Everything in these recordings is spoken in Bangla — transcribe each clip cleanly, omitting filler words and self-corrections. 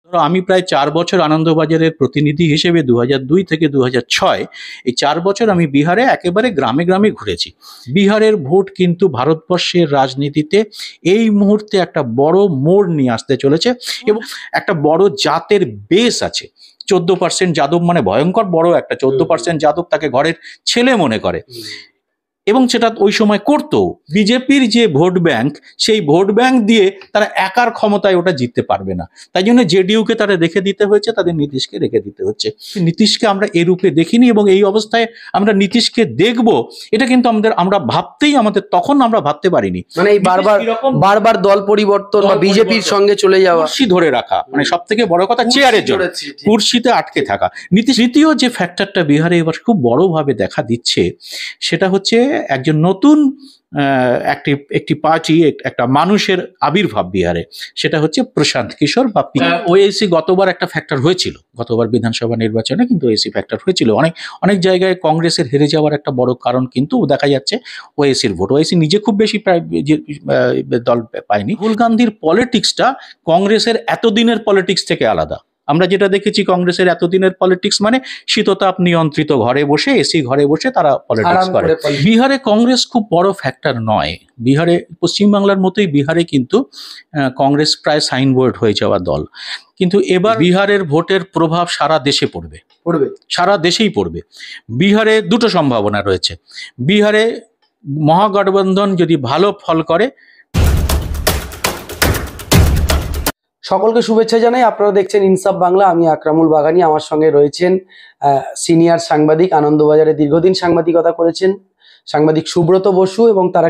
ধরো আমি প্রায় 4 বছর আনন্দবাজারের প্রতিনিধি হিসেবে 2002 থেকে 2006 এই 4 বছর আমি বিহারে একেবারে গ্রামে গ্রামে ঘুরেছি। বিহারের ভোট কিন্তু ভারতবর্ষের রাজনীতিতে এই মুহূর্তে একটা বড় মোড় নিয়ে আসতে চলেছে এবং একটা বড় জাতের বেস আছে। 14% যাদব মানে ভয়ঙ্কর বড় একটা 14% যাদব তাকে ঘরের ছেলে মনে করে এবং সেটা ওই সময় করতো। বিজেপির যে ভোট ব্যাংক, সেই ভোট ব্যাংক দিয়ে তারা একার ক্ষমতায় ওটা জিততে পারবে না, তাই জন্য জেডিইউকে তারা রেখে দিতে হয়েছে, তাদের নীতিশকে রেখে দিতে হচ্ছে। নীতিশকে আমরা এ রূপে দেখিনি এবং এই অবস্থায় আমরা নীতিশকে দেখব এটা কিন্তু আমরা তখন আমরা ভাবতে পারিনি। মানে এই বারবার দল পরিবর্তন বা বিজেপির সঙ্গে চলে যাওয়া, কুর্সি ধরে রাখা, মানে সব থেকে বড় কথা চেয়ারের জন্য কুর্সিতে আটকে থাকা। তৃতীয় যে ফ্যাক্টরটা বিহারে এবার খুব বড়ভাবে দেখা দিচ্ছে সেটা হচ্ছে একজন নতুন একটি পার্টি, একটা মানুষের আবির্ভাব বিহারে, সেটা হচ্ছে প্রশান্ত কিশোর বা ওএসি। গতবার একটা ফ্যাক্টর হয়েছিল, গতবার বিধানসভা নির্বাচনে কিন্তু ওএসি ফ্যাক্টর হয়েছিল। অনেক জায়গায় কংগ্রেসের হেরে যাওয়ার একটা বড় কারণ কিন্তু দেখা যাচ্ছে ওএসির ভোট। ওএসি নিজে খুব বেশি দল পায়নি। রাহুল গান্ধীর পলিটিক্সটা কংগ্রেসের এতদিনের পলিটিক্স থেকে আলাদা। আমরা যেটা দেখেছি কংগ্রেসের এতদিনের পলিটিক্স মানে শীততাপ নিয়ন্ত্রিত ঘরে বসে, এসি ঘরে বসে তারা পলিটিক্স করে। বিহারে কংগ্রেস খুব বড় ফ্যাক্টর নয়। বিহারে পশ্চিমবাংলার মতোই বিহারে কিন্তু কংগ্রেস প্রায় সাইনবোর্ড হয়ে যাওয়া দল। কিন্তু এবার বিহারের ভোটের প্রভাব সারা দেশে পড়বে, সারা দেশেই পড়বে। বিহারে দুটো সম্ভাবনা রয়েছে। বিহারে মহাগঠবন্ধন যদি ভালো ফল করে। সকলকে শুভেচ্ছা জানাই। আপনারা দেখছেন ইনসাফ বাংলা। আমি আকরামুল বাগানি। আমার সঙ্গে রয়েছেন সিনিয়র সাংবাদিক, আনন্দবাজারে দীর্ঘদিন সাংবাদিকতা করেছেন সাংবাদিক সুব্রত বসু, এবং তার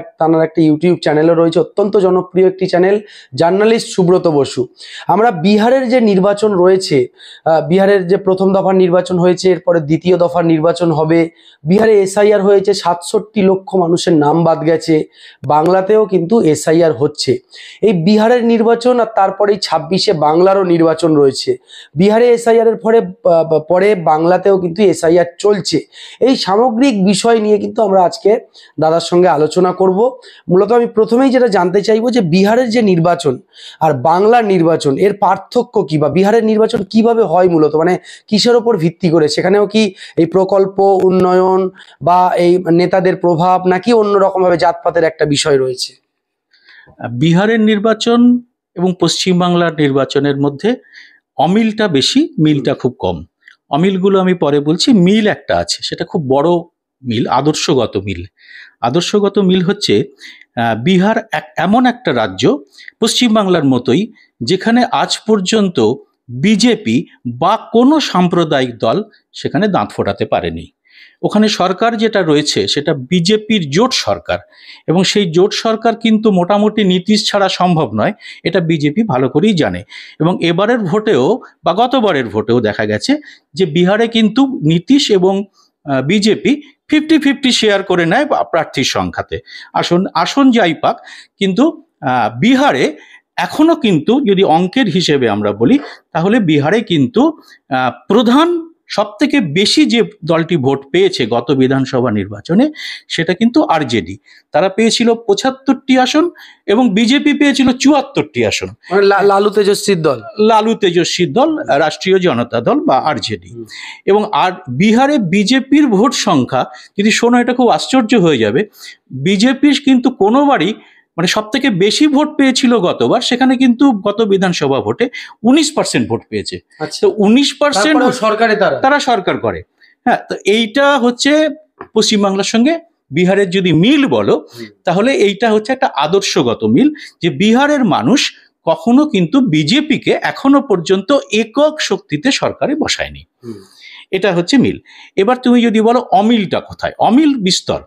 একটা ইউটিউব চ্যানেলও রয়েছে, অত্যন্ত জনপ্রিয় একটি চ্যানেল, জার্নালিস্ট সুব্রত বসু। আমরা বিহারের যে নির্বাচন রয়েছে, বিহারের যে প্রথম দফার নির্বাচন হয়েছে, এরপরে দ্বিতীয় দফার নির্বাচন হবে। বিহারে এসআইআর হয়েছে, 67 লক্ষ মানুষের নাম বাদ গেছে। বাংলাতেও কিন্তু এসআইআর হচ্ছে। এই বিহারের নির্বাচন আর তারপরে 26-এ বাংলারও নির্বাচন রয়েছে। বিহারে এসআইআর এর পরে বাংলাতেও কিন্তু এসআইআর চলছে। এই সামগ্রিক বিষয় নিয়ে কিন্তু আমরা আজকে দাদার সঙ্গে আলোচনা করব। মূলত আমি প্রথমেই যেটা জানতে চাইবো যে বিহারের যে নির্বাচন আর বাংলার নির্বাচন, এর পার্থক্য কি, বা বিহারের নির্বাচন কিভাবে হয়, মূলত মানে কিসের ওপর ভিত্তি করে? সেখানেও কি এই প্রকল্প, উন্নয়ন বা এই নেতাদের প্রভাব, নাকি অন্যরকম ভাবে জাতপাতের একটা বিষয় রয়েছে? বিহারের নির্বাচন এবং পশ্চিমবাংলার নির্বাচনের মধ্যে অমিলটা বেশি, মিলটা খুব কম। অমিলগুলো আমি পরে বলছি। মিল একটা আছে, সেটা খুব বড় মিল, আদর্শগত মিল। আদর্শগত মিল হচ্ছে বিহার এমন একটা রাজ্য পশ্চিমবাংলার মতোই যেখানে আজ পর্যন্ত বিজেপি বা কোনো সাম্প্রদায়িক দল সেখানে দাঁত ফোটাতে পারেনি। ওখানে সরকার যেটা রয়েছে সেটা বিজেপির জোট সরকার, এবং সেই জোট সরকার কিন্তু মোটামুটি নীতিশ ছাড়া সম্ভব নয়, এটা বিজেপি ভালো করেই জানে। এবং এবারের ভোটেও বা গতবারের ভোটেও দেখা গেছে যে বিহারে কিন্তু নীতিশ এবং বিজেপি 50-50 শেয়ার করে নেয় প্রার্থীর সংখ্যাতে। আসন যাই পাক, কিন্তু বিহারে এখনো কিন্তু যদি অঙ্কের হিসেবে আমরা বলি তাহলে বিহারে কিন্তু প্রধান সবথেকে বেশি যে দলটি ভোট পেয়েছে গত বিধানসভা নির্বাচনে সেটা কিন্তু আরজেডি। তারা পেয়েছিল 75টি আসন এবং বিজেপি পেয়েছিল 74টি আসন। লালু তেজস্বীর দল, রাষ্ট্রীয় জনতা দল বা আরজেডি। এবং আর বিহারে বিজেপির ভোট সংখ্যা যদি শোনো, এটা খুব আশ্চর্য হয়ে যাবে, বিজেপি কিন্তু কোনোবারই মানে সব থেকে বেশি ভোট পেয়েছিল গতবার, সেখানে কিন্তু গত বিধানসভা ভোটে 19% ভোট পেয়েছে। তো 19% তারা সরকার করে। হ্যাঁ, তো এইটা হচ্ছে পশ্চিমবাংলার সঙ্গে বিহারের যদি মিল বলো তাহলে এইটা হচ্ছে একটা আদর্শগত মিল, যে বিহারের মানুষ কখনো কিন্তু বিজেপিকে এখনো পর্যন্ত একক শক্তিতে সরকারে বসায়নি। এটা হচ্ছে মিল। এবার তুমি যদি বলো অমিলটা কোথায়, অমিল বিস্তর।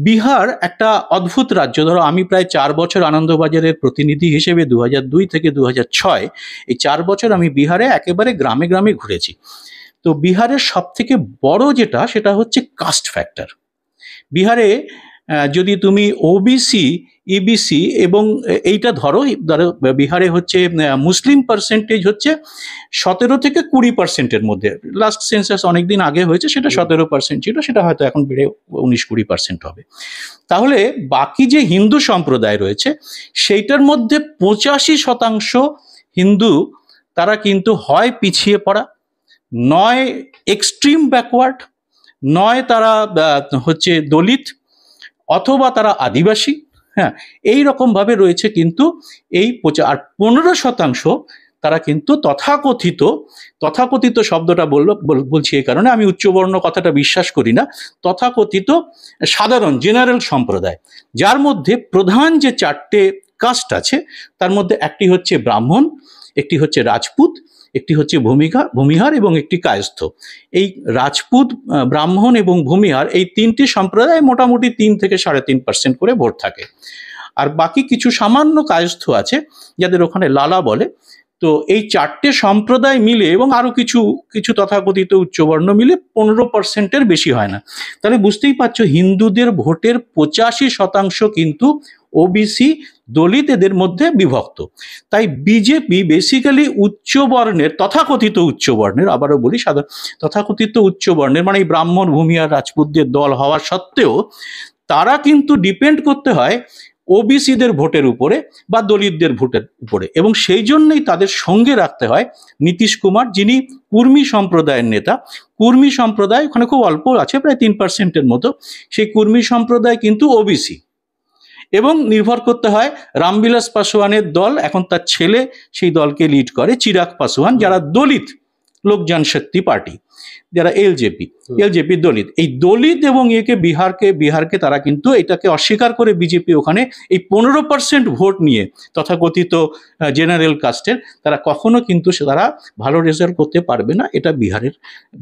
বিহার একটা অদ্ভুত রাজ্য। ধরো আমি প্রায় 4 বছর আনন্দবাজারের প্রতিনিধি হিসেবে 2002 থেকে 2006 এই 4 বছর আমি বিহারে একেবারে গ্রামে গ্রামে ঘুরেছি। তো বিহারের সব থেকে বড় যেটা সেটা হচ্ছে কাস্ট ফ্যাক্টর। বিহারে যদি তুমি ওবিসি, ইবিসি এবং এইটা ধরো বিহারে হচ্ছে মুসলিম পার্সেন্টেজ হচ্ছে 17 থেকে 20%-এর মধ্যে। লাস্ট সেন্সাস অনেকদিন আগে হয়েছে, সেটা 17% ছিল, সেটা হয়তো এখন বেড়ে 19-20% হবে। তাহলে বাকি যে হিন্দু সম্প্রদায় রয়েছে সেইটার মধ্যে 85% হিন্দু তারা কিন্তু হয় পিছিয়ে পড়া, নয় এক্সট্রিম ব্যাকওয়ার্ড, নয় তারা হচ্ছে দলিত, অথবা তারা আদিবাসী। হ্যাঁ, এই রকমভাবে রয়েছে কিন্তু এই আর 15% তারা কিন্তু তথাকথিত শব্দটা বলছি এই কারণে, আমি উচ্চবর্ণ কথাটা বিশ্বাস করি না, তথাকথিত সাধারণ জেনারেল সম্প্রদায়, যার মধ্যে প্রধান যে 4টে কাস্ট আছে তার মধ্যে একটি হচ্ছে ব্রাহ্মণ, একটি হচ্ছে রাজপুত, একটি হচ্ছে ভূমিহার এবং একটি কায়স্থ। এই রাজপুত, ব্রাহ্মণ এবং ভূমিহার এই 3টি সম্প্রদায় মোটামুটি 3 থেকে 3.5% করে ভোট থাকে। আর বাকি কিছু সামান্য কায়স্থ আছে যাদের ওখানে লালা বলে। তো এই 4টে সম্প্রদায় মিলে এবং আরো কিছু তথাকথিত উচ্চবর্ণ মিলে 15%-এর বেশি হয় না। তাহলে বুঝতেই পারছো, হিন্দুদের ভোটের 85% কিন্তু ওবিসি, দলিত, এদের মধ্যে বিভক্ত। তাই বিজেপি বেসিক্যালি উচ্চবর্ণের, তথাকথিত উচ্চবর্ণের, আবারও বলি তথাকথিত উচ্চবর্ণের মানে এই ব্রাহ্মণ, ভূমিহার, রাজপুতদের দল হওয়া সত্ত্বেও তারা কিন্তু ডিপেন্ড করতে হয় ওবিসিদের ভোটের উপরে বা দলিতদের ভোটের উপরে, এবং সেই জন্যই তাদের সঙ্গে রাখতে হয় নীতিশ কুমার, যিনি কুর্মী সম্প্রদায়ের নেতা। কুর্মী সম্প্রদায় ওখানে খুব অল্প আছে, প্রায় 3%-এর মতো। সেই কুর্মী সম্প্রদায় কিন্তু ওবিসি, এবং নির্ভর করতে হয় রামবিলাস পাসওয়ানের দল, এখন তার ছেলে সেই দলকে লিড করে, চিরাগ পাসওয়ান, যারা দলিত লোক জনশক্তি পার্টি, যারা এলজেপি দলিত। এই দলিত এবং বিহারকে তারা কিন্তু এটাকে অস্বীকার করে বিজেপি ওখানে এই 15% ভোট নিয়ে তথাকথিত জেনারেল কাস্টের তারা কখনো কিন্তু তারা ভালো রেজাল্ট করতে পারবে না। এটা বিহারের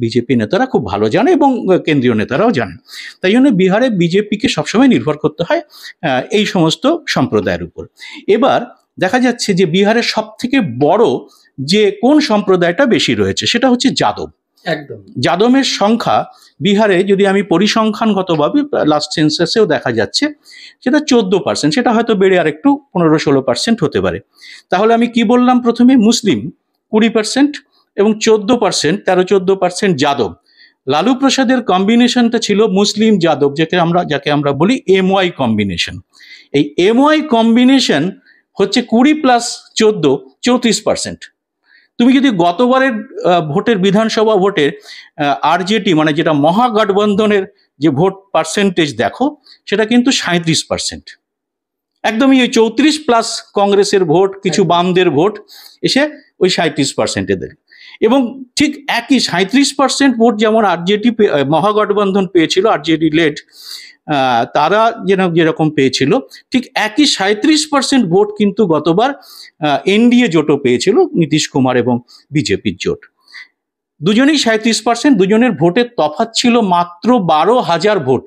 বিজেপি নেতারা খুব ভালো জানে এবং কেন্দ্রীয় নেতারাও জানেন। তাই জন্য বিহারে বিজেপিকে সবসময় নির্ভর করতে হয় এই সমস্ত সম্প্রদায়ের উপর। এবার দেখা যাচ্ছে যে বিহারের সব থেকে বড় যে কোন সম্প্রদায়টা বেশি রয়েছে সেটা হচ্ছে যাদব। একদম যাদবের সংখ্যা বিহারে, যদি আমি পরিসংখ্যানগতভাবে লাস্ট সেন্সাসেও দেখা যাচ্ছে, সেটা 14%, সেটা হয়তো বেড়ে আর একটু 15-16% হতে পারে। তাহলে আমি কি বললাম প্রথমে? মুসলিম 20% এবং 13-14% যাদব। লালু প্রসাদের কম্বিনেশনটা ছিল মুসলিম যাদব, যাকে আমরা বলি MY কম্বিনেশন। এই MY কম্বিনেশন হচ্ছে 20+14 34%। তুমি যদি গতবারের ভোটের, বিধানসভা ভোটের আরজেডি মানে যেটা মহাগঠবন্ধনের যে ভোট পার্সেন্টেজ দেখো, সেটা কিন্তু 37%। একদমই ওই 34+ কংগ্রেসের ভোট, কিছু বামদের ভোট এসে ওই 37%-এ দেয়। এবং ঠিক একই 37% ভোট যেমন আরজেডি মহাগঠবন্ধন পেয়েছিল, আরজেডি লেড, তারা যেরকম পেয়েছিল, ঠিক একই 37% ভোট কিন্তু গতবার এনডিএ জোটও পেয়েছিল, নীতিশ কুমার এবং বিজেপির জোট। দুজনেই 37%, দুজনের ভোটের তফাৎ ছিল মাত্র 12,000 ভোট।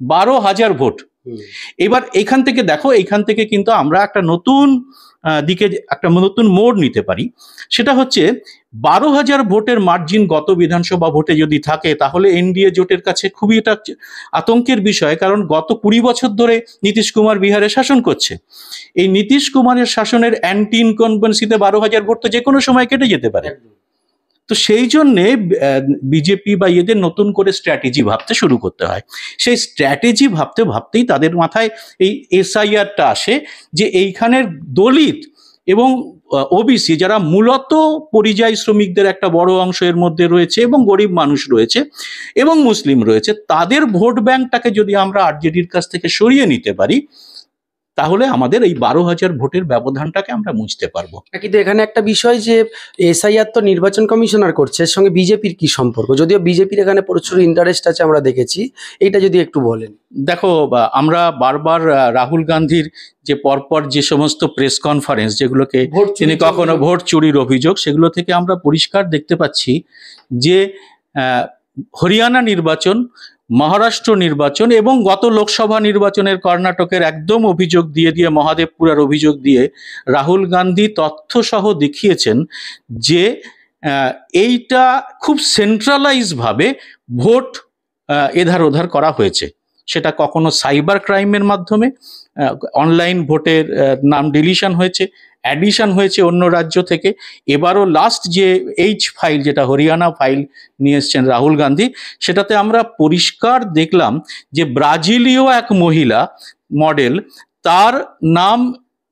12,000 ভোট। এবার এখান থেকে দেখো, এইখান থেকে কিন্তু আমরা একটা নতুন দিকে একটা নতুন মোড় নিতে পারি। সেটা হচ্ছে 12,000 ভোটের মার্জিন গত বিধানসভা ভোটে যদি থাকে, তাহলে এনডিএ জোটের কাছে খুবই এটা আতঙ্কের বিষয়, কারণ গত 20 বছর ধরে নীতিশ কুমার বিহারে শাসন করছে। এই নীতিশ কুমারের শাসনের অ্যান্টি ইনকনভেন্সিতে 12,000 ভোট তো যে কোনো সময় কেটে যেতে পারে। তো সেই জন্যে বিজেপি বা এদের নতুন করে স্ট্র্যাটেজি ভাবতে শুরু করতে হয়। সেই স্ট্র্যাটেজি ভাবতেই তাদের মাথায় এই SIRটা আসে, যে এইখানের দলিত এবং ওবিসি, যারা মূলত পরিযায়ী শ্রমিকদের একটা বড় অংশ এর মধ্যে রয়েছে, এবং গরিব মানুষ রয়েছে এবং মুসলিম রয়েছে, তাদের ভোট ব্যাংকটাকে যদি আমরা আরজেডির কাছ থেকে সরিয়ে নিতে পারি, তাহলে আমাদের এই 12,000 ভোটের ব্যবধানটাকে আমরা মুছতে পারবো। কিন্তু এখানে একটা বিষয় যে SIR তো নির্বাচন কমিশনার করছে, এর সঙ্গে বিজেপির কি সম্পর্ক? যদিও বিজেপির এখানে প্রচুর ইন্টারেস্ট আছে আমরা দেখেছি, এইটা যদি একটু বলেন। দেখো, আমরা বারবার রাহুল গান্ধীর যে পরপর যে সমস্ত প্রেস কনফারেন্স, যেগুলোকে তিনি কখনো ভোট চুরির অভিযোগ, সেগুলো থেকে আমরা পরিষ্কার দেখতে পাচ্ছি যে হরিয়ানা নির্বাচন, মহারাষ্ট্র নির্বাচন এবং গত লোকসভা নির্বাচনের কর্ণাটকের একদম অভিযোগ দিয়ে মহাদেবপুরার অভিযোগ দিয়ে রাহুল গান্ধী তথ্যসহ দেখিয়েছেন যে এইটা খুব সেন্ট্রালাইজ ভাবে ভোট এধার ওধার করা হয়েছে। সেটা কখনো সাইবার ক্রাইমের মাধ্যমে, অনলাইন ভোটের নাম ডিলিশন হয়েছে, অ্যাডিশন হয়েছে অন্য রাজ্য থেকে। এবারও লাস্ট যে ফাইল, যেটা হরিয়ানা ফাইল নিয়ে এসছেন রাহুল গান্ধী, সেটাতে আমরা পরিষ্কার দেখলাম যে ব্রাজিলীয় এক মহিলা মডেল, তার নাম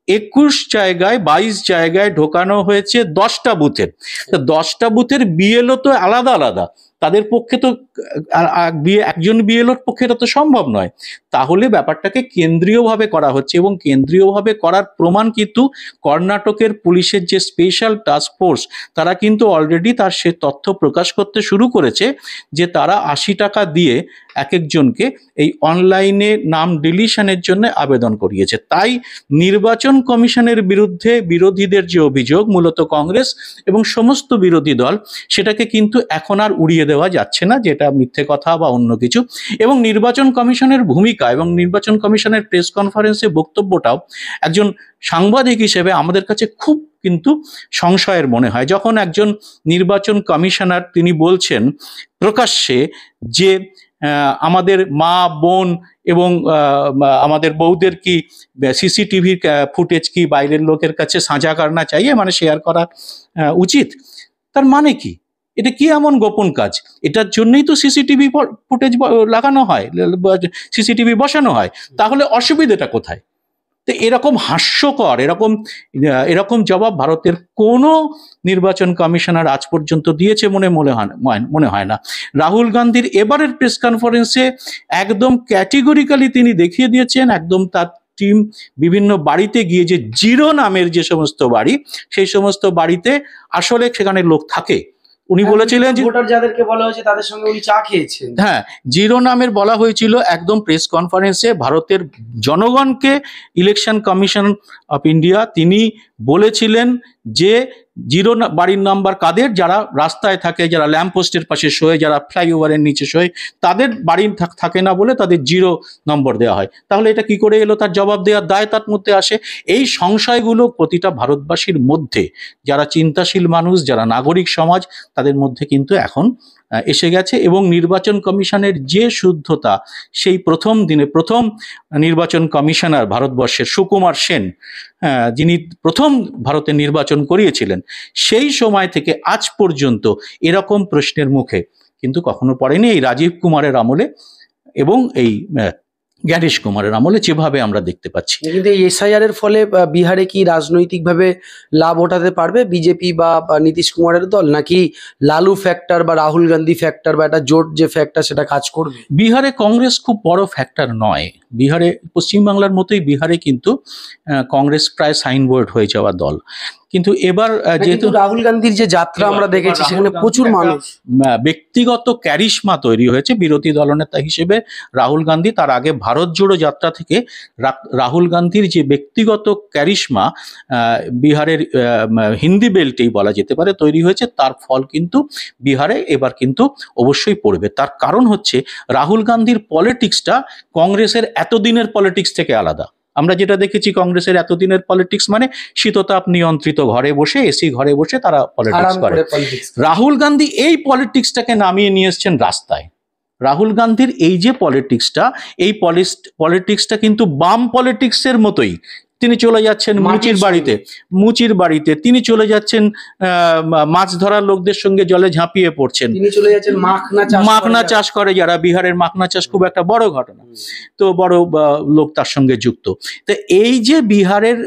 21 জায়গায় 22 জায়গায় ঢোকানো হয়েছে 10টা বুথের। তো 10টা বুথের বিএলও তো আলাদা আলাদা, তাদের পক্ষে তো একজন বিএলওর পক্ষে এটা তো সম্ভব নয়। তাহলে ব্যাপারটাকে কেন্দ্রীয়ভাবে করা হচ্ছে, এবং কেন্দ্রীয়ভাবে করার প্রমাণ কিন্তু কর্ণাটকের পুলিশের যে স্পেশাল টাস্ক ফোর্স, তারা কিন্তু অলরেডি তার সে তথ্য প্রকাশ করতে শুরু করেছে যে তারা 80 টাকা দিয়ে এক একজনকে এই অনলাইনে নাম ডিলিশনের জন্য আবেদন করিয়েছে। তাই নির্বাচন কমিশনের বিরুদ্ধে বিরোধীদের যে অভিযোগ, মূলত কংগ্রেস এবং সমস্ত বিরোধী দল, সেটাকে কিন্তু এখন আর উড়িয়ে দেওয়া যাচ্ছে না যেটা মিথ্যে কথা বা অন্য কিছু। এবং নির্বাচন কমিশনের ভূমিকা এবং নির্বাচন কমিশনের প্রেস কনফারেন্সে বক্তব্যটাও একজন সাংবাদিক হিসেবে আমাদের কাছে খুব কিন্তু সংশয়ের মনে হয়। যখন একজন নির্বাচন কমিশনার তিনি বলছেন প্রকাশ্যে যে আমাদের মা বোন এবং আমাদের বউদের কি সিসিটিভির ফুটেজ কি বাইরের লোকের কাছে সাझा करना चाहिए, মানে শেয়ার করা উচিত, তার মানে কি? এটা কি এমন গোপন কাজ? এটার জন্যই তো সিসিটিভি ফুটেজ লাগানো হয়, সিসিটিভি বসানো হয়, তাহলে অসুবিধাটা কোথায়? তো এরকম হাস্যকর এরকম জবাব ভারতের কোনো নির্বাচন কমিশনার আজ পর্যন্ত দিয়েছে মনে হয় না। রাহুল গান্ধীর এবারের প্রেস কনফারেন্সে একদম ক্যাটেগরিক্যালি তিনি দেখিয়ে দিয়েছেন, একদম তার টিম বিভিন্ন বাড়িতে গিয়ে যে জিরো নামের যে সমস্ত বাড়ি, সেই সমস্ত বাড়িতে আসলে সেখানে লোক থাকে। উনি বলেছিলেন যে ভোটার যাদেরকে বলা হয়েছে তাদের সঙ্গে উনি চা খেয়েছেন। হ্যাঁ, জিরো নামের বলা হয়েছিল একদম প্রেস কনফারেন্সে। ভারতের জনগণকে ইলেকশন কমিশন অফ ইন্ডিয়া তিনি বলেছিলেন যে জিরো বাড়ির নাম্বার কাদের, যারা রাস্তায় থাকে, যারা ল্যাম্পপোস্টের পাশে শোয়, যারা ফ্লাইওভারের নিচে শোয়, তাদের বাড়ি থাকে না বলে তাদের জিরো নম্বর দেওয়া হয়। তাহলে এটা কি করে এলো? তার জবাব দেওয়ার দায় তার মধ্যে আসে। এই সংশয়গুলো প্রতিটা ভারতবাসীর মধ্যে, যারা চিন্তাশীল মানুষ, যারা নাগরিক সমাজ, তাদের মধ্যে কিন্তু এখন এসে গেছে। এবং নির্বাচন কমিশনের যে শুদ্ধতা, সেই প্রথম দিনে প্রথম নির্বাচন কমিশনার ভারতবর্ষের সুকুমার সেন, যিনি প্রথম ভারতে নির্বাচন করিয়েছিলেন, সেই সময় থেকে আজ পর্যন্ত এরকম প্রশ্নের মুখে কিন্তু কখনো পড়েনি। এই রাজীব কুমারের আমলে এবং এই জ্ঞানেশ কুমারের আমলে যেভাবে আমরা দেখতে পাচ্ছি। কিন্তু এই এসআইআর এর ফলে বিহারে কি রাজনৈতিকভাবে লাভ ওঠাতে পারবে বিজেপি বা নীতিশ কুমারের দল, নাকি লালু ফ্যাক্টর বা রাহুল গান্ধী ফ্যাক্টর বা একটা জোট যে ফ্যাক্টর সেটা কাজ করবে? বিহারে কংগ্রেস খুব বড় ফ্যাক্টর নয়। বিহারে পশ্চিমবাংলার মতোই বিহারে কিন্তু কংগ্রেস প্রায় সাইনবোর্ড হয়ে যাওয়া দল। কিন্তু এবার যেহেতু রাহুল গান্ধীর যে যাত্রা আমরা দেখেছি সেখানে প্রচুর মানুষ, ব্যক্তিগত ক্যারিশমা তৈরি হয়েছে বিরোধী দলনেতা হিসেবে রাহুল গান্ধী। তার আগে ভারত জোড়ো যাত্রা থেকে রাহুল গান্ধীর যে ব্যক্তিগত ক্যারিশমা বিহারের হিন্দি বেল্টেই বলা যেতে পারে তৈরি হয়েছে, তার ফল কিন্তু বিহারে এবার কিন্তু অবশ্যই পড়বে। তার কারণ হচ্ছে রাহুল গান্ধীর পলিটিক্সটা কংগ্রেসের এতদিনের পলিটিক্স থেকে আলাদা। আমরা যেটা দেখেছি কংগ্রেসের এতদিনের পলিটিক্স মানে শীততাপ নিয়ন্ত্রিত ঘরে বসে, এসি ঘরে বসে তারা পলিটিক্স করে। রাহুল গান্ধী এই পলিটিক্সটাকে নামিয়ে নিয়ে এসছেন রাস্তায়। রাহুল গান্ধীর এই যে পলিটিক্সটা, এই পলিটিক্সটা কিন্তু বাম পলিটিক্সের মতোই। তিনি চলে যাচ্ছেন মুচির বাড়িতে তিনি চলে যাচ্ছেন মাছ ধরার লোকদের সঙ্গে জলে ঝাঁপিয়ে পড়ছেন, তিনি চলে যাচ্ছেন মাখনা চাষ করে, যারা বিহারের মাখনা চাষ খুব একটা বড় ঘটনা, তো বড় লোক তার সঙ্গে যুক্ত। তো এই যে বিহারের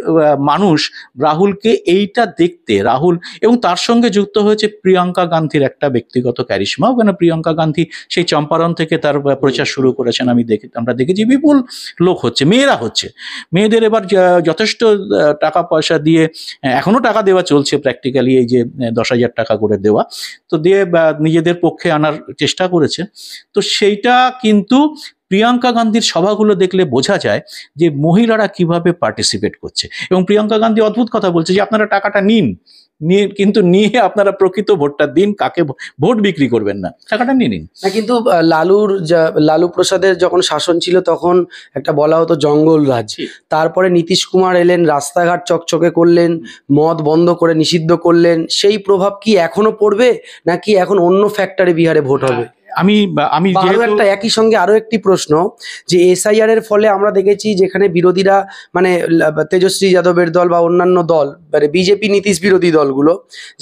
মানুষ রাহুলকে এইটা দেখতে, রাহুল এবং তার সঙ্গে যুক্ত হয়েছে প্রিয়াঙ্কা গান্ধীর একটা ব্যক্তিগত ক্যারিশমা। ওখানে প্রিয়াঙ্কা গান্ধী সেই চম্পারণ থেকে তার প্রচার শুরু করেছেন। আমরা দেখেছি বিপুল লোক হচ্ছে, মেয়েরা হচ্ছে, মেয়েদের এবার যথেষ্ট টাকা পয়সা দিয়ে, এখনো টাকা দেওয়া চলছে প্র্যাকটিক্যালি, এই যে 10,000 টাকা করে দেওয়া, তো দিয়ে নিজেদের পক্ষে আনার চেষ্টা করেছে। তো সেইটা কিন্তু প্রিয়াঙ্কা গান্ধীর সভাগুলো দেখলে বোঝা যায় যে মহিলারা কিভাবে পার্টিসিপেট করছে। এবং প্রিয়াঙ্কা গান্ধী অদ্ভুত কথা বলছে যে আপনারা টাকাটা নিয়ে নিয়ে আপনারা প্রকৃত ভোটটা দিন, কাকে ভোট বিক্রি করবেন না, টাকাটা নিয়ে নিন না। কিন্তু লালু প্রসাদের যখন শাসন ছিল তখন একটা বলা হতো জঙ্গল রাজ, তারপরে নীতিশ কুমার এলেন, রাস্তাঘাট চকচকে করলেন, মদ বন্ধ করে নিষিদ্ধ করলেন। সেই প্রভাব কি এখনো পড়বে, নাকি এখন অন্য ফ্যাক্টরে বিহারে ভোট হবে? আমি একটা একই সঙ্গে আরো একটি প্রশ্ন, যে এসআইআর এর ফলে আমরা দেখেছি যেখানে বিরোধীরা মানে তেজস্বী যাদবের দল বা অন্যান্য দল, মানে বিজেপি নীতিশ বিরোধী দলগুলো,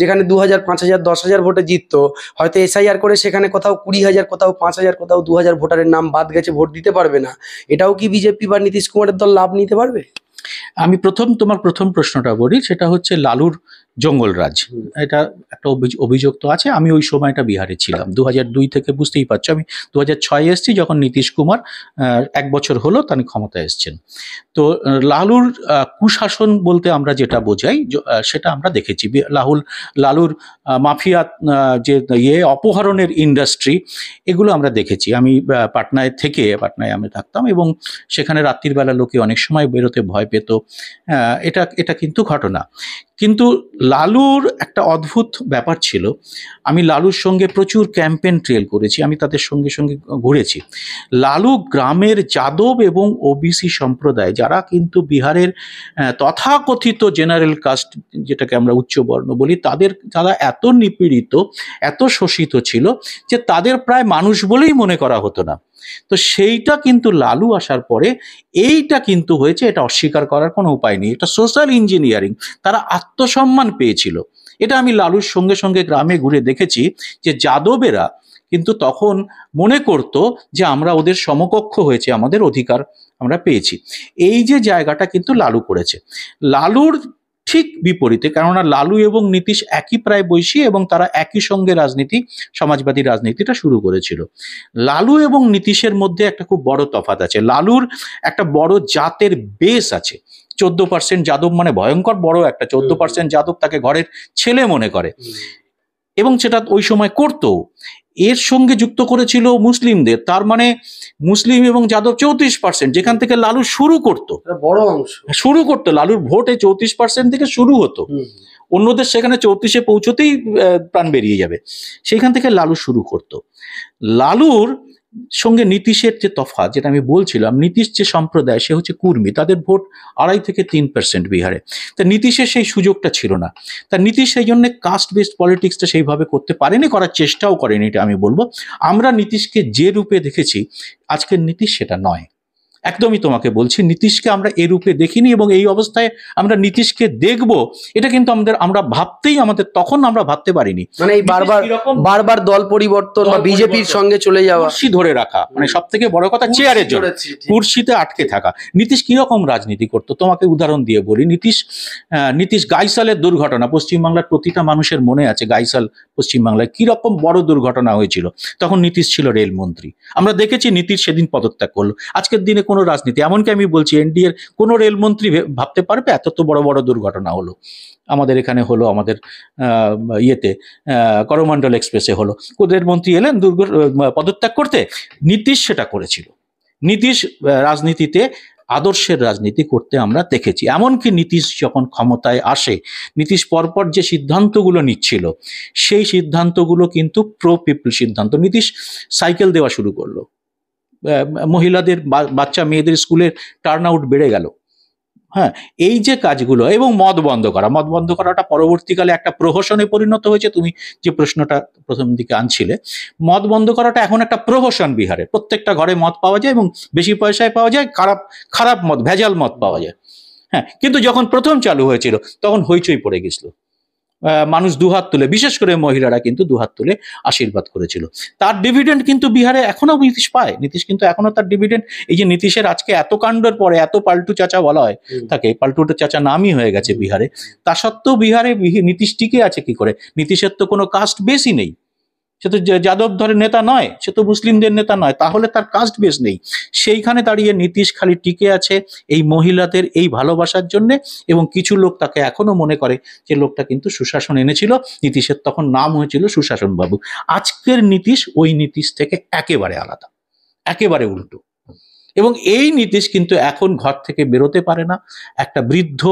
যেখানে 2,000, 5,000, 10,000 ভোটে জিততো, হয়তো এসআইআর করে সেখানে কোথাও 20,000, কোথাও 5,000, কোথাও 2,000 ভোটারের নাম বাদ গেছে, ভোট দিতে পারবে না। এটাও কি বিজেপি বা নীতিশ কুমারের দল লাভ নিতে পারবে? আমি তোমার প্রথম প্রশ্নটা বলি, সেটা হচ্ছে লালুর জঙ্গলরাজ। এটা একটা অভিযোগ তো আছে। আমি ওই সময়টা বিহারে ছিলাম 2002 থেকে, বুঝতেই পারছো। আমি 2006 এসেছি, যখন নীতিশ কুমার 1 বছর হলো তিনি ক্ষমতায় এসছেন। তো লালুর কুশাসন বলতে আমরা যেটা বোঝাই, সেটা আমরা দেখেছি। লালুর মাফিয়া, যে অপহরণের ইন্ডাস্ট্রি, এগুলো আমরা দেখেছি। আমি পাটনায় আমি থাকতাম, এবং সেখানে রাত্রির বেলা লোকে অনেক সময় বেরোতে ভয় পেত। এটা কিন্তু ঘটনা। কিন্তু লালুর একটা অদ্ভুত ব্যাপার ছিল। আমি লালুর সঙ্গে প্রচুর ক্যাম্পেন ট্রেল করেছি, আমি তাদের সঙ্গে সঙ্গে ঘুরেছি। লালু গ্রামের যাদব এবং ওবিসি সম্প্রদায়, যারা কিন্তু বিহারের তথাকথিত জেনারেল কাস্ট, যেটাকে আমরা উচ্চবর্ণ বলি, তারা এত নিপীড়িত, এত শোষিত ছিল যে তাদের প্রায় মানুষ বলেই মনে করা হতো না। তো সেইটা কিন্তু লালু আসার পরে এইটা কিন্তু হয়েছে, এটা অস্বীকার করার কোনো উপায় নেই। এটা সোশ্যাল ইঞ্জিনিয়ারিং, তারা আত্মসম্মান পেয়েছিল। এটা আমি লালুর সঙ্গে সঙ্গে গ্রামে ঘুরে দেখেছি যে যাদবেরা কিন্তু তখন মনে করতো যে আমরা ওদের সমকক্ষ হয়েছে, আমাদের অধিকার আমরা পেয়েছি। এই যে জায়গাটা কিন্তু লালু করেছে। লালুর ঠিক বিপরীতে, কেননা লালু এবং নীতিশ একই প্রায় বয়সী, এবং তারা একই সঙ্গে সমাজবাদী রাজনীতিটা শুরু করেছিল। লালু এবং নীতিশের মধ্যে একটা খুব বড় তফাৎ আছে। লালুর একটা বড় জাতের বেস আছে। 14% যাদব মানে ভয়ঙ্কর বড় একটা 14% যাদব তাকে ঘরের ছেলে মনে করে, এবং সেটা ওই সময় করতো। এর সঙ্গে যুক্ত করেছিল মুসলিমদের, তার মানে মুসলিম এবং যাদব 34%, যেখান থেকে লালু শুরু করতো, বড় অংশ লালুর ভোটে 34% থেকে শুরু হতো। অন্যদের সেখানে 34-এ পৌঁছতেই প্রাণ বেরিয়ে যাবে। সেইখান থেকে লালু শুরু করতো। লালুর সঙ্গে নীতিশের যে তফাৎ, যেটা আমি বলছিলাম, নীতিশ যে সম্প্রদায়, সে হচ্ছে কুর্মী, তাদের ভোট 2.5 থেকে 3% বিহারে। তা নীতিশের সেই সুযোগটা ছিল না। তা নীতিশ সেই জন্য কাস্ট বেসড পলিটিক্সটা সেইভাবে করতে পারেনি, করার চেষ্টাও করেনি। এটা আমি বলবো, আমরা নীতিশকে যে রূপে দেখেছি, আজকের নীতিশ সেটা নয়। একদমই তোমাকে বলছি, নীতিশকে আমরা এই রূপে দেখিনি, এবং এই অবস্থায় আমরা নীতিশকে দেখব, এটা কিন্তু তখন আমরা ভাবতে পারিনি। মানে এই বারবার দল পরিবর্তন বা বিজেপির সঙ্গে চলে যাওয়া, কুর্সি ধরে রাখা, মানে সব থেকে বড় কথা চেয়ারের জন্য কুর্সিতে আটকে থাকা। নীতিশ কিরকম রাজনীতি করতো তোমাকে উদাহরণ দিয়ে বলি। নীতিশ গাইসালের দুর্ঘটনা, পশ্চিমবাংলার প্রতিটা মানুষের মনে আছে। গাইসাল পশ্চিমবাংলায় কিরকম বড় দুর্ঘটনা হয়েছিল, তখন নীতিশ ছিল রেলমন্ত্রী। আমরা দেখেছি নীতিশ সেদিন পদত্যাগ করলো। আজকের দিনে কোনো রাজনীতি, এমনকি আমি বলছি এনডিএর কোনো রেলমন্ত্রী ভাবতে পারবে এত বড় বড় দুর্ঘটনা হলো? আমাদের এখানে হলো, আমাদের করমণ্ডল এক্সপ্রেসে হলো। রেলমন্ত্রী এলেন পদত্যাগ করতে, নীতিশ সেটা করেছিল। নীতিশ রাজনীতিতে আদর্শের রাজনীতি করতে আমরা দেখেছি। এমনকি নীতিশ যখন ক্ষমতায় আসে, নীতিশ পরপর যে সিদ্ধান্তগুলো নিচ্ছিল, সেই সিদ্ধান্তগুলো কিন্তু প্রো পিপল সিদ্ধান্ত। নীতিশ সাইকেল দেওয়া শুরু করলো, মহিলাদের, বাচ্চা মেয়েদের স্কুলের টার্ন আউট বেড়ে গেল। হ্যাঁ, এই যে কাজগুলো, এবং মদ বন্ধ করাটা পরবর্তীকালে একটা প্রহসনে পরিণত হয়েছে। তুমি যে প্রশ্নটা প্রথম দিকে আনছিলে, মদ বন্ধ করাটা এখন একটা প্রহসন। বিহারে প্রত্যেকটা ঘরে মদ পাওয়া যায়, এবং বেশি পয়সায় পাওয়া যায়, খারাপ মদ, ভেজাল মদ পাওয়া যায়। হ্যাঁ, কিন্তু যখন প্রথম চালু হয়েছিল, তখন হইচই পড়ে গেছিল। মানুষ দুহাত তুলে, বিশেষ করে মহিলারা কিন্তু দুহাত তুলে আশীর্বাদ করেছিল। তার ডিভিডেন্ড কিন্তু বিহারে এখনো নীতিশ পায়। নীতিশ কিন্তু এখনো তার ডিভিডেন্ড, এই যে নীতিশের আজকে এত কাণ্ডের পরে এত পাল্টু চাচা বলা হয় তাকে, পাল্টু চাচা নামই হয়ে গেছে বিহারে, তা সত্ত্বেও বিহারে নীতিশ টিকে আছে কি করে? নীতিশের তো কোনো কাস্ট বেসই নেই। সে তো যাদব ধরে নেতা নয়, সে তো মুসলিমদের নেতা নয়, তাহলে তার কাস্ট বেস নেই। সেইখানে দাঁড়িয়ে নীতিশ খালি টিকে আছে এই মহিলাদের এই ভালোবাসার জন্য, এবং কিছু লোক তাকে এখনো মনে করে যে লোকটা কিন্তু সুশাসন এনেছিল। নীতিশের তখন নাম হয়েছিল সুশাসন বাবু। আজকের নীতিশ ওই নীতিশ থেকে একেবারে আলাদা, একেবারে উল্টো। এবং এই নীতিশ কিন্তু এখন ঘর থেকে বেরোতে পারে না। একটা বৃদ্ধ,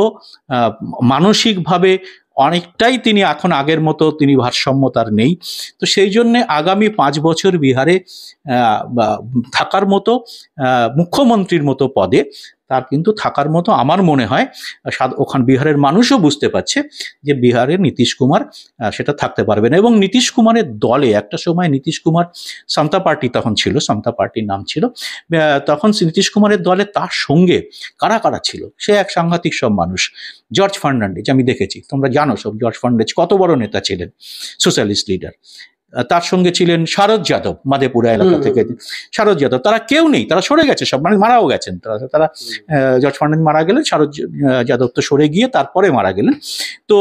মানসিকভাবে অনেকটাই তিনি এখন আগের মতো তিনি ভারসাম্য তার নেই। তো সেই জন্যে আগামী 5 বছর বিহারে থাকার মতো, মুখ্যমন্ত্রীর মতো পদে তার কিন্তু থাকার মতো আমার মনে হয় ওখান বিহারের মানুষও বুঝতে পারছে যে বিহারের নীতিশ কুমার সেটা থাকতে পারবে না। এবং নীতিশ কুমারের দলে একটা সময় নীতিশ কুমার, সমতা পার্টি তখন ছিল, সমতা পার্টির নাম ছিল তখন, নীতিশ কুমারের দলে তার সঙ্গে কারা কারা ছিল, সে এক সাংঘাতিক সব মানুষ। জর্জ ফার্নান্ডেজ, আমি দেখেছি, তোমরা জানো সব, জর্জ ফার্নান্ডেজ কত বড় নেতা ছিলেন, সোশ্যালিস্ট লিডার। তার সঙ্গে ছিলেন শারদ যাদব, মাধেপুরা এলাকা থেকে শারদ যাদব, তারা কেউ নেই, তারা সরে গেছে সব, মানে মারাও গেছেন তারা। জর্জ ফার্নান্ডিস মারা গেলেন, শারদ যাদব তো সরে গিয়ে তারপরে মারা গেলেন। তো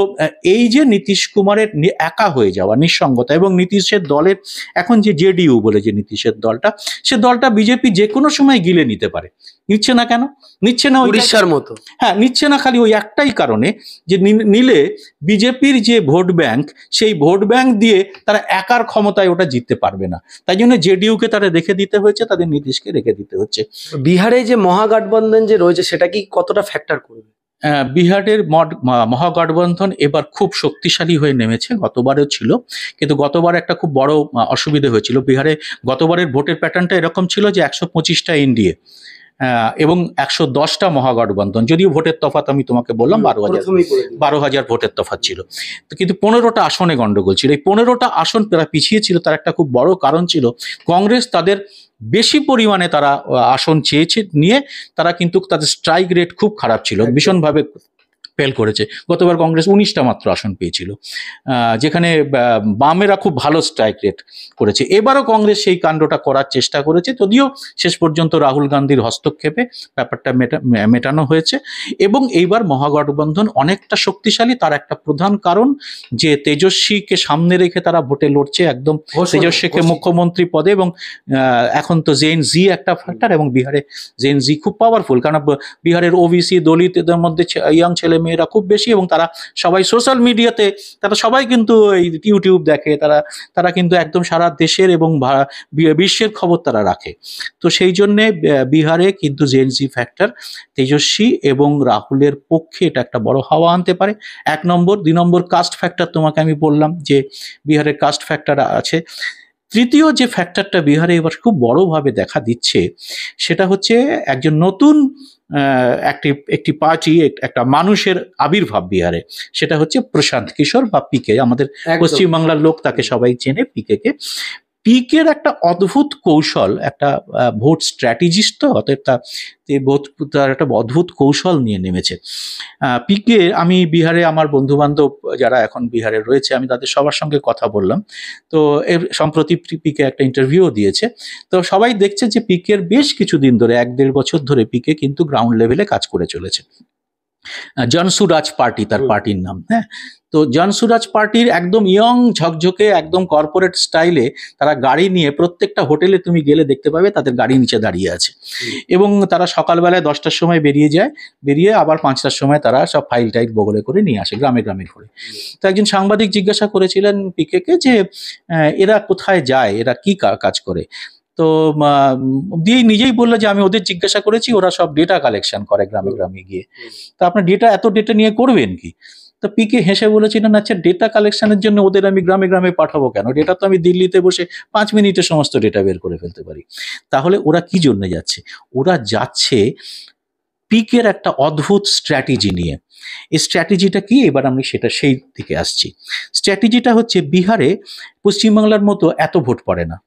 এই যে নীতিশ কুমারের একা হয়ে যাওয়া, নিঃসঙ্গতা, এবং নীতিশের দলের এখন যে জেডিইউ বলে যে নীতিশের দলটা, সে দলটা বিজেপি যে কোনো সময় গিলে নিতে পারে। নিচ্ছে না কেন? নিচ্ছে না উড়িষ্যার মতো। হ্যাঁ, নিচ্ছে না খালি ওই একটাই কারণে যে নিলে বিজেপির যে ভোট ব্যাংক, সেই ভোট ব্যাংক দিয়ে তারা একার ক্ষমতায় ওটা জিততে পারবে না। তাই জন্য জেডিইউকে তারা রেখে দিতে হয়েছে, তাদের নীতিশকে রেখে দিতে হচ্ছে। বিহারে যে মহাগঠবন্ধন যে রয়েছে সেটা কি কতটা ফ্যাক্টর করবে? বিহারের মহাগঠবন্ধন এবার খুব শক্তিশালী হয়ে নেমেছে, গতবারেও ছিল, কিন্তু গতবার একটা খুব বড় অসুবিধা হয়েছিল। বিহারে গতবারের ভোটের প্যাটার্নটা এরকম ছিল যে 125টা এনডিএ এবং 110টা মহাগঠবন্ধন, যদিও ভোটের তফাৎ আমি তোমাকে বললাম 12,000 ভোটের তফাৎ ছিল, তো কিন্তু 15টা আসনে গন্ডগোল ছিল। এই 15টা আসন তারা পিছিয়ে ছিল, তার একটা খুব বড় কারণ ছিল কংগ্রেস তাদের বেশি পরিমাণে তারা আসন চেয়েছে নিয়ে, তারা কিন্তু তাদের স্ট্রাইক রেট খুব খারাপ ছিল, ভীষণভাবে ফেল করেছে। গতবার কংগ্রেস 19টা মাত্র আসন পেয়েছিল, যেখানে বামেরা খুব ভালো স্ট্রাইক রেট করেছে। এবারও কংগ্রেস সেই কাণ্ডটা করার চেষ্টা করেছে, যদিও শেষ পর্যন্ত রাহুল গান্ধীর হস্তক্ষেপে ব্যাপারটা মেটানো হয়েছে। এবং এইবার মহাগঠবন্ধন অনেকটা শক্তিশালী। তার একটা প্রধান কারণ যে তেজস্বীকে সামনে রেখে তারা ভোটে লড়ছে, একদম তেজস্বীকে মুখ্যমন্ত্রী পদে, এবং এখন তো জেন জি একটা ফ্যাক্টর, এবং বিহারে জেন জি খুব পাওয়ারফুল, কারণ বিহারের ওবিসি দলিতদের মধ্যে ইয়াং ছেলে মেয়েরা খুব বেশি, এবং তারা সবাই সোশ্যাল মিডিয়াতে, তারা সবাই কিন্তু এই ইউটিউব দেখে, তারা কিন্তু একদম সারা দেশের এবং বিশ্বের খবর তারা রাখে। তো সেই জন্যে বিহারে কিন্তু জেনজি ফ্যাক্টর তেজস্বী এবং রাহুলের পক্ষে এটা একটা বড় হাওয়া আনতে পারে। 1 নম্বর। 2 নম্বর কাস্ট ফ্যাক্টর, তোমাকে আমি বললাম যে বিহারের কাস্ট ফ্যাক্টর আছে। তৃতীয় যে ফ্যাক্টরটা বিহারে এবার খুব বড়ভাবে দেখা দিচ্ছে, সেটা হচ্ছে একজন নতুন একটি পার্টি, একটা মানুষের আবির্ভাব বিহারে, সেটা হচ্ছে প্রশান্ত কিশোর বা পিকে। আমাদের পশ্চিমবাংলার লোক তাকে সবাই চেনে পিকে। পিকের একটা অদ্ভুত কৌশল, একটা ভোট স্ট্র্যাটেজিস্ট, তো অতএব তার একটা অদ্ভুত কৌশল নিয়ে নেমেছে পিকে। আমি বিহারে আমার বন্ধু বান্ধব যারা এখন বিহারে রয়েছে, আমি তাদের সবার সঙ্গে কথা বললাম। তো এর সম্প্রতি পিকে একটা ইন্টারভিউ দিয়েছে। তো সবাই দেখছে যে পিকের বেশ কিছুদিন ধরে, 1-1.5 বছর ধরে পিকে কিন্তু গ্রাউন্ড লেভেলে কাজ করে চলেছে। জনসুরাজ পার্টি তার পার্টির নাম। হ্যাঁ, তো জনসুরাজ পার্টির একদম ইয়ং ঝকঝকে, একদম কর্পোরেট স্টাইলে তারা গাড়ি নিয়ে প্রত্যেকটা হোটেলে তুমি গেলে দেখতে পাবে তাদের গাড়ি নিচে দাঁড়িয়ে আছে, এবং তারা সকালবেলায় 10টার সময় বেরিয়ে যায়, বেরিয়ে আবার 5টার সময় তারা সব ফাইল টাইল বগলে করে নিয়ে আসে, গ্রামে গ্রামে ঘুরে। তো একজন সাংবাদিক জিজ্ঞাসা করেছিলেন পিকেকে যে এরা কোথায় যায়, এরা কি কাজ করে। তো নিজেই বললো যে আমি ওদের জিজ্ঞাসা করেছি, ওরা সব ডেটা কালেকশন করে গ্রামে গ্রামে গিয়ে। তো আপনার এত ডেটা নিয়ে করবেন কি? তো পিকে হেসে বলেছিলেন, আচ্ছা ডেটা কালেকশনের জন্য ওদের আমি গ্রামে গ্রামে পাঠাবো কেন? ডেটা তো আমি দিল্লিতে বসে 5 মিনিটে সমস্ত ডেটা বের করে ফেলতে পারি। তাহলে ওরা কি জন্য যাচ্ছে? ওরা যাচ্ছে পিকের একটা অদ্ভুত স্ট্র্যাটেজি নিয়ে। এই স্ট্র্যাটেজিটা কি, এবার আমি সেই দিকে আসছি। স্ট্র্যাটেজিটা হচ্ছে বিহারে পশ্চিমবাংলার মতো এত ভোট পড়ে না,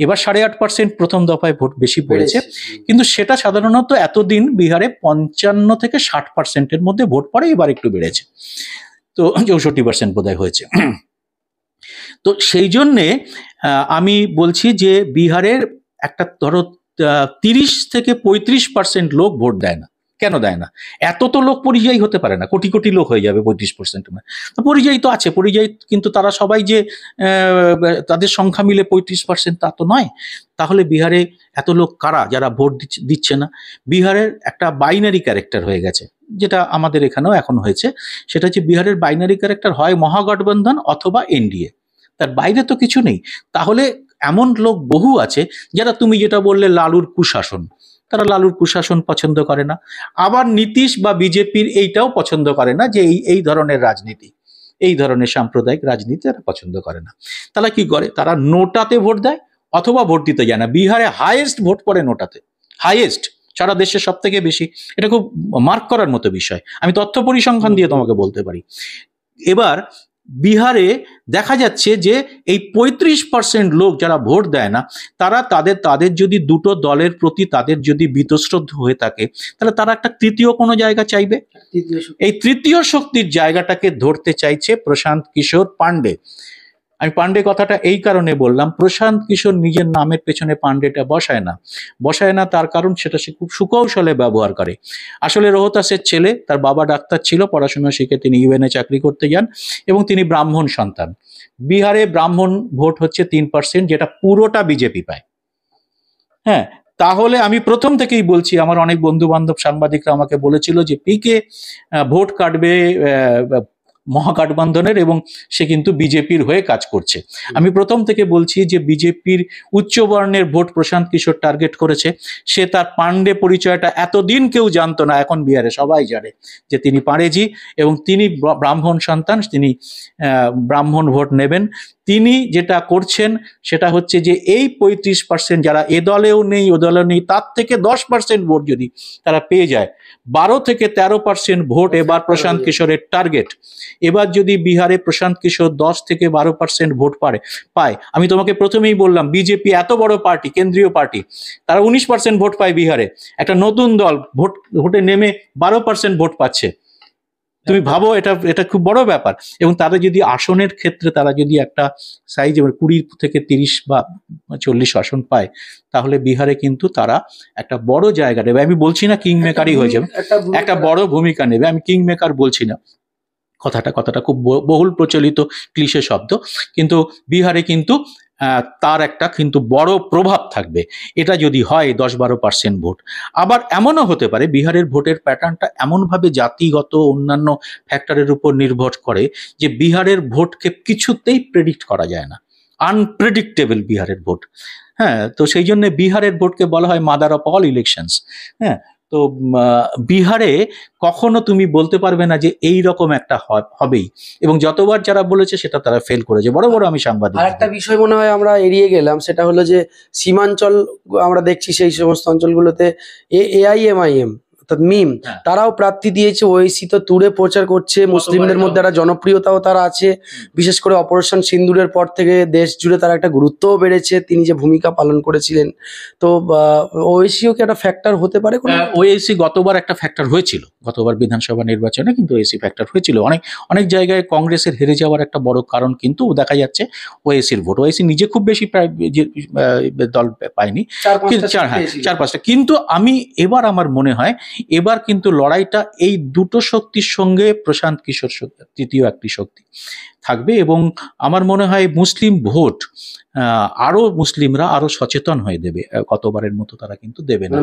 এবার 8.5% প্রথম দফায় ভোট বেশি পড়েছে, কিন্তু সেটা সাধারণত এতদিন বিহারে 55 থেকে 60%-এর মধ্যে ভোট পড়ে, এবার একটু বেড়েছে, তো 64% বোধহয় হয়েছে। তো সেই জন্যে আমি বলছি যে বিহারের একটা ধরো 30 থেকে 35% লোক ভোট দেয় না। কেন দেয় না? এত তো লোক পরিযায়ী হতে পারে না, কোটি কোটি লোক হয়ে যাবে 35%। পরিযায়ী তো আছে, পরিযায়ী, কিন্তু তারা সবাই যে তাদের সংখ্যা মিলে 35% তা তো নয়। তাহলে বিহারে এত লোক কারা যারা ভোট দিচ্ছে না? বিহারের একটা বাইনারি ক্যারেক্টার হয়ে গেছে, যেটা আমাদের এখানেও এখন হয়েছে। সেটা হচ্ছে বিহারের বাইনারি ক্যারেক্টার হয় মহাগঠবন্ধন অথবা এনডিএ, তার বাইরে তো কিছু নেই। তাহলে এমন লোক বহু আছে যারা, তুমি যেটা বললে লালুর কুশাসন, তারা লালুর কুশাসন পছন্দ করে না। আবার নীতিশ বা বিজেপির এইটাও পছন্দ করে না যে এই ধরনের রাজনীতি, এই ধরনের সাম্প্রদায়িক রাজনীতি তারা পছন্দ করে না। তারা কি করে? তারা নোটাতে ভোট দেয় অথবা ভোট দিতে যায় না। বিহারে হাইয়েস্ট ভোট পড়ে নোটাতে, হাইয়েস্ট, সারা দেশের সব থেকে বেশি। এটা খুব মার্ক করার মতো বিষয়, আমি তথ্য পরিসংখ্যান দিয়ে তোমাকে বলতে পারি। এবার বিহারে দেখা যাচ্ছে যে এই 35% লোক যারা ভোট দেয় না, তাদের যদি দুটো দলের প্রতি তাদের যদি বীতশ্রদ্ধ হয়ে থাকে, তাহলে তারা একটা তৃতীয় কোনো জায়গা চাইবে। এই তৃতীয় শক্তির জায়গাটাকে ধরতে চাইছে প্রশান্ত কিশোর পান্ডে। আমি পান্ডে কথাটা এই কারণে বললাম, প্রশান্ত কিশোর নিজের নামের পেছনে পান্ডেটা বসায় না, তার কারণ সেটা সে খুব সুকৌশলে ব্যবহার করে। আসলে রোহতাসের ছেলে, তার বাবা ডাক্তার ছিল, পড়াশোনা শিখে তিনি ইউএনএ চাকরি করতে যান এবং তিনি ব্রাহ্মণ সন্তান। বিহারে ব্রাহ্মণ ভোট হচ্ছে 3%, যেটা পুরোটা বিজেপি পায়। হ্যাঁ, তাহলে আমি প্রথম থেকেই বলছি, আমার অনেক বন্ধু বান্ধব সাংবাদিকরা আমাকে বলেছিল যে পিকে ভোট কাটবে মহাগঠবন্ধনের, এবং সে কিন্তু বিজেপির হয়ে কাজ করছে। আমি প্রথম থেকে বলছি যে বিজেপির উচ্চবর্ণের ভোট প্রশান্ত কিশোর টার্গেট করেছে। সে তার পান্ডে পরিচয়টা এতদিন কেউ জানতো না, এখন বিহারে সবাই জানে যে তিনি পাঁড়েজি এবং তিনি ব্রাহ্মণ সন্তান, তিনি ব্রাহ্মণ ভোট নেবেন। তিনি যেটা করছেন সেটা হচ্ছে যে এই 35% যারা এ দলেও নেই ও দলেও নেই, তার থেকে 10% ভোট যদি তারা পেয়ে যায়, 12 থেকে 13% ভোট এবার প্রশান্ত কিশোরের টার্গেট। এবার যদি বিহারে প্রশান্ত কিশোর 10 থেকে 12% ভোট পায়, আমি তোমাকে প্রথমেই বললাম বিজেপি এত বড় পার্টি, কেন্দ্রীয় পার্টি, তারা 19% ভোট পায় বিহারে। একটা নতুন দল ভোটে নেমে 12% ভোট পাচ্ছে। তুমি ভাবো, এটা খুব বড় ব্যাপার। এবং তারা যদি আসনের ক্ষেত্রে তারা যদি একটা সাইজ 20 থেকে 30 বা 40 আসন পায়, তাহলে বিহারে কিন্তু তারা একটা বড় জায়গা নেবে। আমি বলছি না কিং মেকারই হয়ে যাবে, একটা বড় ভূমিকা নেবে, আমি কিং মেকার বলছি না, কথাটা খুব বহুল প্রচলিত ক্লিশে শব্দ, কিন্তু বিহারে কিন্তু তার একটা কিন্তু বড় প্রভাব থাকবে। এটা যদি হয় 10-12% ভোট। আবার এমনও হতে পারে বিহারের ভোটের প্যাটার্নটা এমনভাবে জাতিগত অন্যান্য ফ্যাক্টরের উপর নির্ভর করে যে বিহারের ভোটকে কিছুতেই প্রেডিক্ট করা যায় না, আনপ্রেডিক্টেবল বিহারের ভোট। হ্যাঁ, তো সেই জন্য বিহারের ভোটকে বলা হয় মাদার অফ অল ইলেকশনস। হ্যাঁ, তো বিহারে কখনো তুমি বলতে পারবে না যে এই রকম একটা হবেই, এবং যতবার যারা বলেছে সেটা তারা ফেল করেছে। বড় আমি সাংবাদিক। আর একটা বিষয় মনে হয় আমরা এড়িয়ে গেলাম, সেটা হলো যে সীমাঞ্চল আমরা দেখছি সেই সমস্ত অঞ্চলগুলোতে এআইএমআইএম অর্থাৎ মিম, তারাও প্রার্থী দিয়েছে। ওএসি তো তুড়ে প্রচার করছে, মুসলিমদের মধ্যে একটা জনপ্রিয়তাও তারা আছে। বিশেষ করে অপারেশন সিন্দুরের পর থেকে দেশ জুড়ে তার একটা গুরুত্বও বেড়েছে, তিনি যে ভূমিকা পালন করেছিলেন। তো ওএসিও কি একটা ফ্যাক্টর হতে পারে? ওএসি গতবার একটা ফ্যাক্টর হয়েছিল, গতবার বিধানসভা নির্বাচনে কিন্তু ওএসি ফ্যাক্টর হয়েছিল। অনেক জায়গায় কংগ্রেসের হেরে যাওয়ার একটা বড় কারণ কিন্তু দেখা যাচ্ছে ওএসির ভোট। ওএসি নিজে খুব বেশি দল পায়নি, 4-5টা। কিন্তু এবার আমার মনে হয় এবার কিন্তু লড়াইটা এই দুটো শক্তির সঙ্গে প্রশান্ত কিশোর তৃতীয় একটি শক্তি থাকবে, এবং আমার মনে হয় মুসলিম ভোট মুসলিমরা আরো সচেতন হয়ে দেবে। গতবারের মতো তারা কিন্তু দেবে না,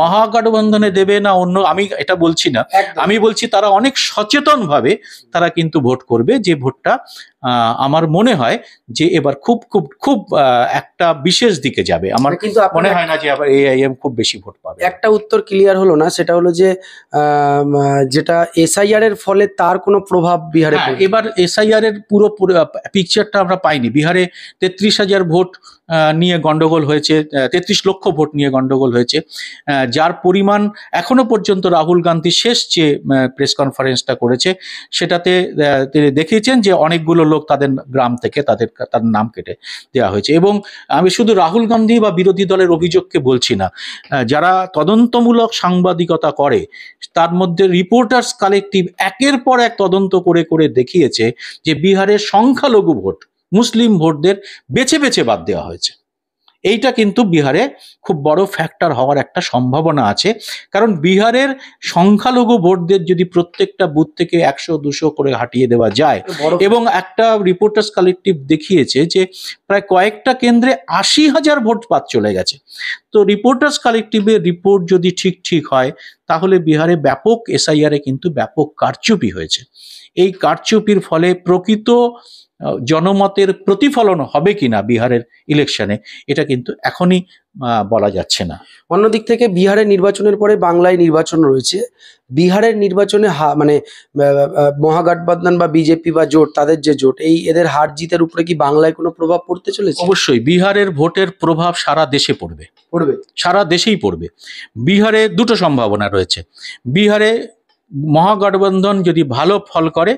মহাগঠবন্ধনে দেবে না, অন্য আমি এটা বলছি না, আমি বলছি তারা অনেক সচেতন ভাবে তারা কিন্তু ভোট করবে, যে ভোটটা আমার মনে হয় যে এবার খুব খুব খুব একটা বিশেষ দিকে যাবে। আমার কিন্তু মনে হয় না যে আবার এআইএম খুব বেশি ভোট পাবে। একটা উত্তর ক্লিয়ার হলো না, সেটা হলো যে যেটা এসআইআর এর ফলে তার কোনো প্রভাব বিহারে? এবার এসআইআর এর পুরো পিকচারটা আমরা পাইনি। বিহারে 33,000 ভোট নিয়ে গন্ডগোল হয়েছে, 33 লক্ষ ভোট নিয়ে গন্ডগোল হয়েছে, যার পরিমাণ এখনো পর্যন্ত রাহুল গান্ধী শেষ যে প্রেস কনফারেন্সটা করেছে সেটাতে তিনি দেখিয়েছেন যে অনেকগুলো লোক তাদের গ্রাম থেকে তার নাম কেটে দেওয়া হয়েছে। এবং আমি শুধু রাহুল গান্ধী বা বিরোধী দলের অভিযোগকে বলছি না, যারা তদন্তমূলক সাংবাদিকতা করে তার মধ্যে রিপোর্টার্স কালেকটিভ একের পর এক তদন্ত করে করে দেখিয়েছে যে বিহারের সংখ্যালঘু ভোট, মুসলিম ভোটদের বেছে বেছে বাদ দেওয়া হয়েছে। এইটা কিন্তু বিহারে খুব বড় ফ্যাক্টর হওয়ার একটা সম্ভাবনা আছে, কারণ বিহারের সংখ্যালঘু ভোটদের যদি প্রত্যেকটা বুথ থেকে 100-200 করে হাঁটিয়ে দেওয়া যায়, এবং একটা রিপোর্টার্স কালেকটিভ দেখিয়েছে যে প্রায় কয়েকটা কেন্দ্রে 80,000 ভোট বাদ চলে গেছে। তো রিপোর্টার্স কালেকটিভের রিপোর্ট যদি ঠিক হয়, তাহলে বিহারে ব্যাপক এসআইআর এ কিন্তু ব্যাপক কারচুপি হয়েছে। এই কারচুপির ফলে প্রকৃত জনমতের প্রতিফলন হবে কিনা বিহারের ইলেকশনে, এটা কিন্তু এখনই বলা যাচ্ছে না। অন্যদিক থেকে বিহারের নির্বাচনের পরে বাংলায় নির্বাচন রয়েছে। বিহারের নির্বাচনে মানে মহাগঠবন্ধন বা বিজেপি বা জোট, তাদের যে জোট, এদের হার জিতের উপরে কি বাংলায় কোনো প্রভাব পড়তে চলেছে? অবশ্যই বিহারের ভোটের প্রভাব সারা দেশে পড়বে, সারা দেশেই পড়বে। বিহারে দুটো সম্ভাবনা রয়েছে। বিহারে মহাগঠবন্ধন যদি ভালো ফল করে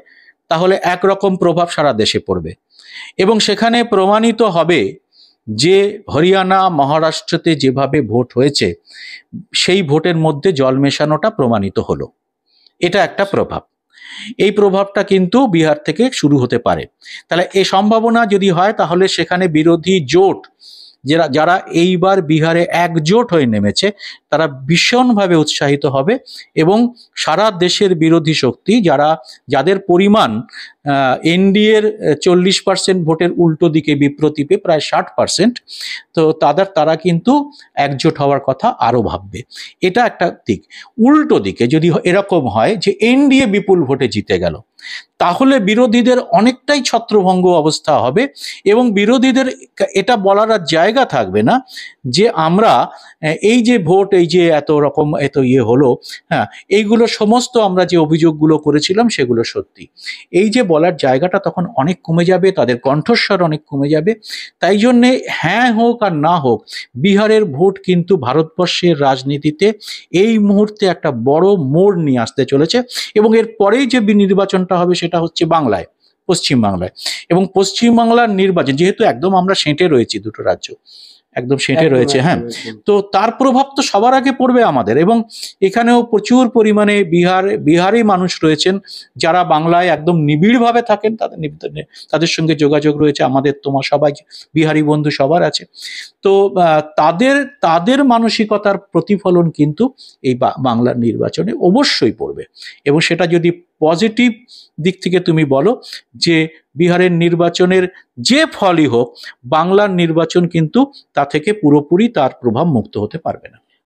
তাহলে একরকম প্রভাব সারা দেশে পড়বে, এবং সেখানে প্রমাণিত হবে যে হরিয়ানা মহারাষ্ট্রতে যেভাবে ভোট হয়েছে সেই ভোটের মধ্যে জল মেশানোটা প্রমাণিত হলো। এটা একটা প্রভাব। এই প্রভাবটা কিন্তু বিহার থেকে শুরু হতে পারে। তাহলে এই সম্ভাবনা যদি হয় তাহলে সেখানে বিরোধী জোট যারা যারা এইবার বিহারে একজোট হয়ে নেমেছে তারা ভীষণভাবে উৎসাহিত হবে এবং সারা দেশের বিরোধী শক্তি যাদের পরিমাণ এনডিএর 40% ভোটের উল্টো দিকে বিপ্রতীপে প্রায় 60%, তো তারা কিন্তু একজোট হওয়ার কথা আরও ভাববে। এটা একটা দিক। উল্টো দিকে যদি এরকম হয় যে এনডিএ বিপুল ভোটে জিতে গেল, তাহলে বিরোধীদের অনেকটাই ছত্রভঙ্গ অবস্থা হবে এবং বিরোধীদের এটা বলার আর জায়গা থাকবে না যে আমরা এই যে ভোট, এই যে এত রকম এত হলো, হ্যাঁ, এইগুলো সমস্ত আমরা যে অভিযোগগুলো করেছিলাম সেগুলো সত্যি। এই যে বলার জায়গাটা তখন অনেক কমে যাবে, তাদের কণ্ঠস্বর অনেক কমে যাবে। তাই জন্যে হ্যাঁ হোক আর না হোক, বিহারের ভোট কিন্তু ভারতবর্ষের রাজনীতিতে এই মুহূর্তে একটা বড় মোড় নিয়ে আসতে চলেছে এবং এর পরেই যে নির্বাচনটা হবে সেটা হচ্ছে বাংলায়, পশ্চিমবাংলায়। এবং পশ্চিমবাংলার নির্বাচন যেহেতু একদম আমরা সেঁটে রয়েছি, দুটো রাজ্য একদম সেঁটে রয়েছে, হ্যাঁ, তো তার প্রভাব তো সবার আগে পড়বে আমাদের। এবং এখানেও প্রচুর পরিমাণে বিহারি মানুষ রয়েছেন যারা বাংলায় একদম নিবিড়ভাবে থাকেন, তাদের সঙ্গে যোগাযোগ রয়েছে, আমাদের তোমার সবাই বিহারি বন্ধু সবার আছে। তো তাদের মানসিকতার প্রতিফলন কিন্তু এই বাংলার নির্বাচনে অবশ্যই পড়বে। এবং সেটা যদি পজিটিভ দিক থেকে তুমি বলো যে বিহারের নির্বাচনের যে ফলই হোক, বাংলার নির্বাচন কিন্তু তা থেকে পুরোপুরি তার প্রভাব মুক্ত হতে পারবে না।